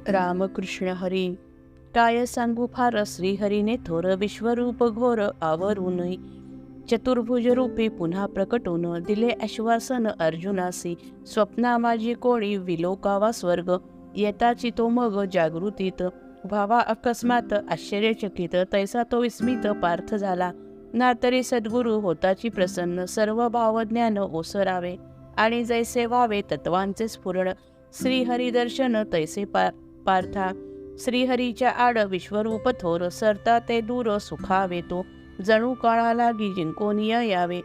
रामकृष्ण हरी. काय सांगू फार श्रीहरीने थोर, विश्वरूप घोर आवरून चतुर्भुज रूपी पुन्हा प्रकटून दिले आश्वासन अर्जुनासी. स्वप्ना माझी कोणी विलोकावा स्वर्ग, येताची तो मग जागृतीत व्हावा अकस्मात आश्चर्यचकित. तैसा तो विस्मित पार्थ झाला, ना तरी सद्गुरु होताची प्रसन्न. सर्व भावज्ञान ओसरावे आणि जैसे व्हावे तत्वांचे स्फुरण. श्रीहरी दर्शन तैसे पार्था, श्रीहरीच्या आड विश्वरूप थोर. सरता ते दूर सुखावे तो, जणू काळा लागी जिंकोनिया यावे.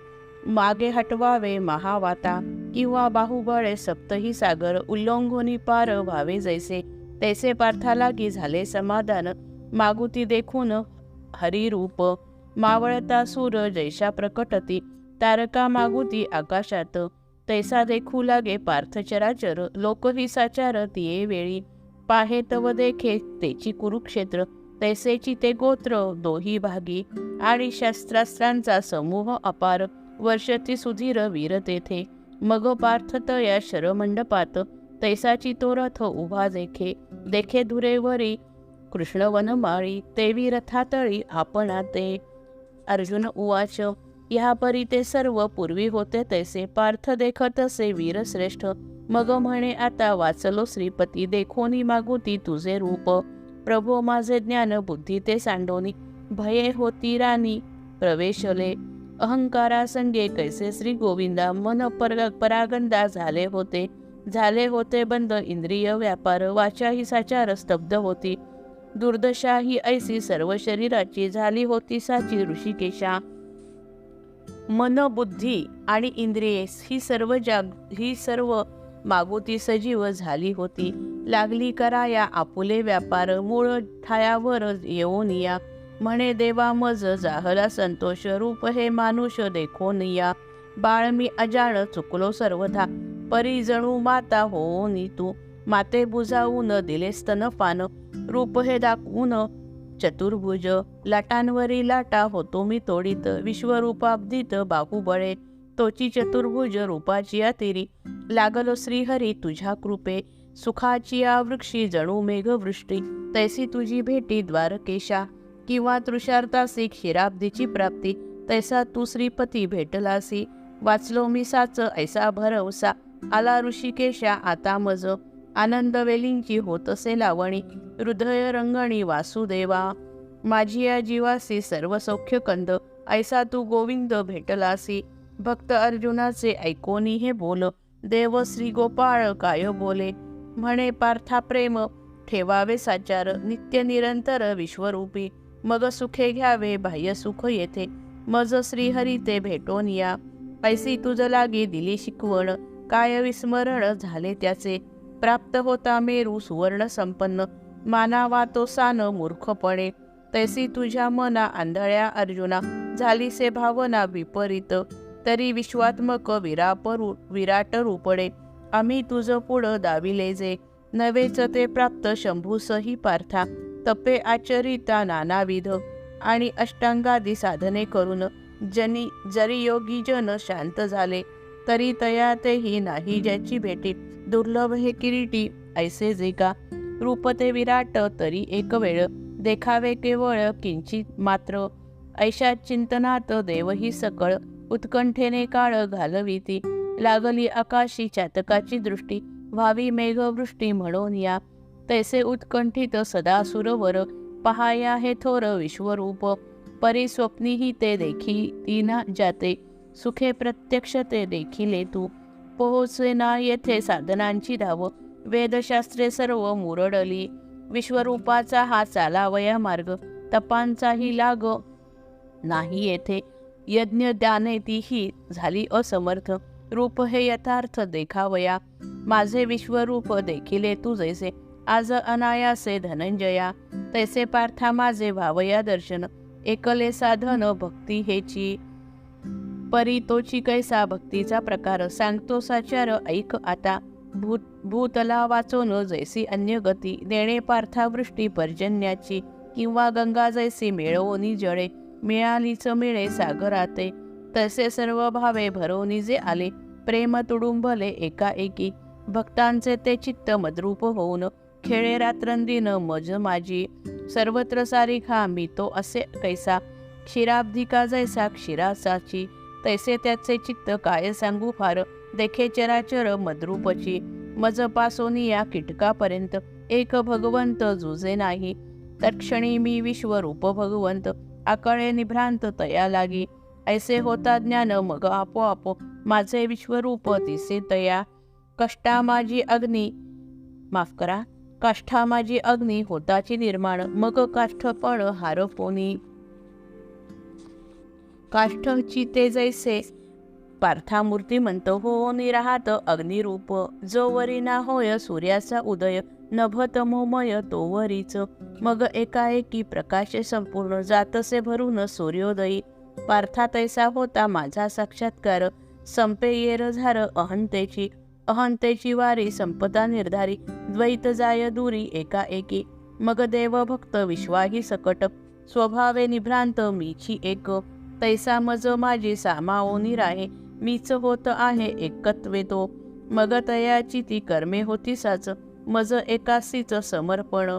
मागे हटवावे महावाता, किंवा बाहुबळे सप्तही सागर. उल्लंघोनी पार व्हावे जैसे, तैसे पार्था लागी झाले समाधान. मागुती देखून हरिरूप, मावळता सूर जैसा प्रकटती. तारका मागुती आकाशात, तैसा देखू लागे पार्थ चराचर. लोकही साचार तिये वेळी, पाहे तव देखे तेची कुरुक्षेत्र. तैसेची ते गोत्र दोही भागी, आणि शस्त्रास्त्रांचा समूह अपार. वर्षती सुधीर वीर तेथे, मग पार्थ तया शरमंडपात. तैसाची तो रथ उभा देखे, देखे धुरेवरी कृष्ण वनमाळी. तेवी रथातळी आपणा ते. अर्जुन उवाच, ह्या परी ते सर्व पूर्वी होते तैसे. पार्थ देखत असे वीरश्रेष्ठ, मग म्हणे आता वाचलो श्रीपती. देखोनी मागुती तुझे रूप, प्रभो माझे ज्ञान बुद्धी ते सांडोनी. भये होती राणी प्रवेशले, अहंकारा संगे कैसे श्री गोविंदा. मन परागंदा झाले होते बंद इंद्रिय व्यापार. वाचाही साचार स्तब्ध होती, दुर्दशा ही ऐसी सर्व शरीराची. झाली होती साची ऋषिकेशा. मन बुद्धी आणि इंद्रिये ही सर्व मागुती सजीव झाली होती. लागली कराया आपुले व्यापार, मूळ ठायावर येऊनिया. म्हणे देवा मज जाहला संतोष, रूप हे मानुष देखोनिया. बाळ मी अजाण चुकलो सर्वथा, परी जणू माता होऊनी तू. माते बुजावून दिले स्तनपान, रूप हे दाखवून चतुर्भुज. लाटांवरी लाटा होतो मी तोडीत, विश्वरूपाब्दीत बाहुबळे. तोची चतुर्भुज रूपाची अतिरी, लागलो श्रीहरी तुझ्या कृपे. सुखाची वृक्षी जणू मेघवृष्टी, तैसी तुझी भेटी द्वारकेशा. किंवा तृषार्तासी क्षीराब्दीची प्राप्ती, तैसा तू श्रीपती भेटलासी. वाचलो मी साच ऐसा भरवसा, आला ऋषिकेशा आता मज. आनंद वेलींची होतसे लावणी, हृदय रंगणी वासुदेवा. माझी या जीवासी सर्व सौख्य कंद, ऐसा तू गोविंद भेटलासी. भक्त अर्जुनाचे ऐकोनी हे बोल, देव श्री गोपाळ काय बोले. म्हणे पार्था प्रेम ठेवावे साचार, नित्य निरंतर विश्वरूपी. मग सुखे घ्यावे बाह्य सुख येथे, मज श्रीहरी ते भेटोन या. ऐसी तुझ लागी दिली शिकवण, काय विस्मरण झाले त्याचे. प्राप्त होता मेरू सुवर्ण संपन्न, मानावा तो सान मूर्खपणे. तैसी तुझ्या मना आंधळ्या अर्जुना, झालीसे भावना विपरीत. तरी विश्वात्मक विराट रूपडे, आम्ही तुझ पुढं दाविले जे. नवेच ते प्राप्त शंभूसही पार्था, तपे आचरिता नानाविध. आणि अष्टांगादी साधने करून, जरी योगी जन शांत झाले. तरी तया तेही नाही ज्याची भेटी, दुर्लभ हे किरीटी ऐसे जे का. रूप ते विराट तरी एक वेळ, देखावे केवळ किंचित मात्र. ऐशा चिंतनात देवही सकळ, उत्कंठेने काळ घालविती. लागली आकाशी चातकाची दृष्टी, व्हावी मेघवृष्टी म्हणून या. तैसे उत्कंठित सदा सुरवर, पहाया हे थोर विश्वरूप. परी स्वप्नीही ते देखी ना जाते, सुखे प्रत्यक्ष ते देखिले तू. पोहोचे ना येथे साधनांची धाव, वेदशास्त्रे सर्व मुरडली. विश्वरूपाचा हा चालावया मार्ग, तपांचाही लाग नाही येथे. यज्ञ दाने तीही झाली असमर्थ, रूप हे यथार्थ देखावया. माझे विश्वरूप देखिले तू जैसे, आज अनायासे धनंजया. तैसे पार्था माझे भावया दर्शन, एकले साधन भक्ती हेची. परी तोची कैसा भक्तीचा प्रकार, सांगतो साचार ऐक आता. भूतला वाचोन जैसी अन्य गती, देणे पार्था वृष्टी पर्जन्याची. किंवा गंगा जैसी मिळवोनी जळे, मिळालीच मिळे सागराते. तसे सर्व भावे भरोनी जे आले, प्रेम तुडुंबले एकाएकी. भक्तांचे ते चित्त मद्रूप होऊन, खेळे रात्रंदिन मज माझी, सर्वत्र सारिखा मी तो असे कैसा, क्षीराब्धिका जैसा क्षीरासाची, तैसे त्याचे चित्त काय सांगू फार, देखे चराचर मद्रूपची, मज पासोनी या कीटकापर्यंत, एक भगवंत जुजे नाही, तत्क्षणी मी विश्वरूप भगवंत, आकळे निभ्रांत तया लागी, ऐसे होता ज्ञान मग आपोआप, माझे विश्वरूप दिसे तया, कष्टा माझी अग्नी होताची निर्माण, मग काष्ठपण हारपोनी, काष्ठची ते जैसे पार्थामूर्ती म्हणत हो निराहात अग्निरूप, जो वरी ना होय सूर्याचा उदय, नभ तमोमय तो वरीच, मग एकाएकी प्रकाश संपूर्ण, जातसे भरून सूर्योदयी, पार्था तैसा होता माझा साक्षात्कार, संपे येर झार अहंतेची वारी, संपदा निर्धारी, द्वैत जाय दूरी एकाएकी, मग देव भक्त विश्वाही सकट, स्वभावे निभ्रांत मीची एक, तैसा मज माझी सामाओनी राहे, मीच होत आहे एकत्वे तो, मग तयाची ती कर्मे होती साच, मज एकासीच समर्पण,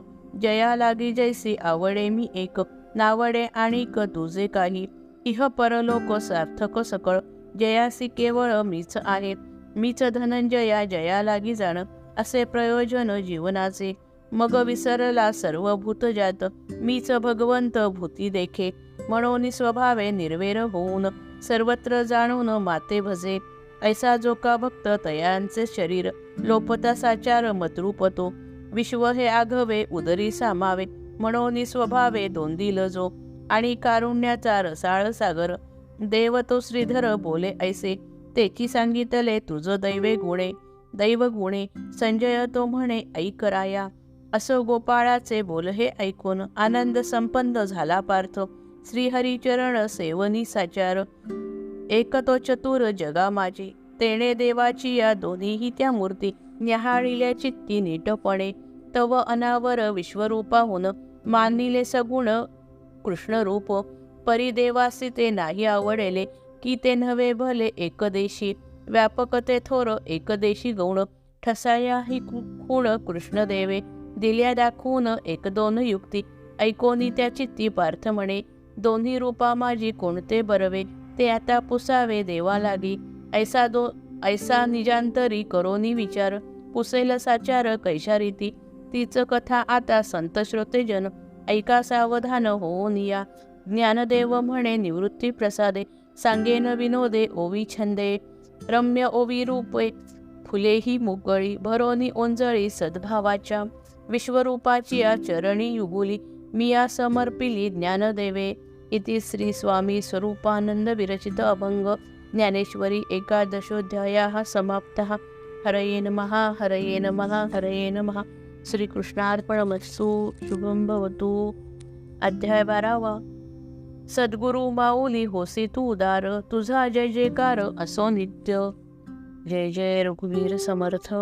जया लागी जैसी आवडे मी एक, नावडे आणिक तुझे काही, इह परलोक सार्थक सकळ, जयासी केवळ मीच आहे, मीच धनंजया जया लागी जाण, असे प्रयोजन जीवनाचे, मग विसरला सर्व भूतजात, मीच भगवंत भूती देखे, म्हणून स्वभावे निर्वेर होऊन, सर्वत्र जाणून माते भजे, ऐसा जो का भक्त तयांचे शरीर, लोपता साचार मतरूपतो, विश्व हे आघवे उदरी सामावे, म्हणून स्वभावे दोंदिल जो, आणि कारुण्याचा रसाळ सागर, देव तो श्रीधर बोले ऐसे, तेची सांगितले तुझ दैव गुणे, संजय तो म्हणे ऐक राया, असो गोपाळाचे बोल हे ऐकून, आनंद संपन्न झाला पार्थ, श्रीहरिचरण सेवनी साचार, एक तो चतुर जगा माझी, तेणे देवाची या दोन्हीही त्या मूर्ती, न्याहाळिल्या चित्ती नीटपणे, तव अनावर विश्वरूपाहून, मानिले सगुण कृष्णरूप, परिदेवासी ते नाही आवडेले, की ते नव्हे भले एकदेशी, व्यापक ते थोर एकदेशी गौण, ठसाया ही खूण कृष्णदेवे, दिल्या दाखवून एक दोन युक्ती, ऐकोनी त्या चित्ती पार्थ म्हणे, दोन्ही रूपा माझी कोणते बरवे, ते आता पुसावे देवा लागी, ऐसा निजांतरी करोनी विचार, पुसेल साचार कैशा रीती, तीच कथा आता संत श्रोतेजन, ऐका सावधान होऊन या, ज्ञानदेव म्हणे निवृत्ती प्रसादे, सांगेन विनोदे ओवी छंदे, रम्य ओवी रूपे फुलेही मुकळी, भरोनी ओंजळी सद्भावाच्या, विश्वरूपाची या चरणी युगुली, मिया समर्पिली ज्ञानदेवे, इति श्री स्वामी स्वरूपानंद विरचित अभंग ज्ञानेश्वरी एकादशोऽध्यायः समाप्तः। हरये नमः हरये नमः हरये नमः। श्रीकृष्णार्पणमस्तु। शुभं भवतु। अध्याय 12वा। सद्गुरु माऊली होसी तू उदार, तुझा जय जयकार असो नित्य। जय जय रघुवीर समर्थ।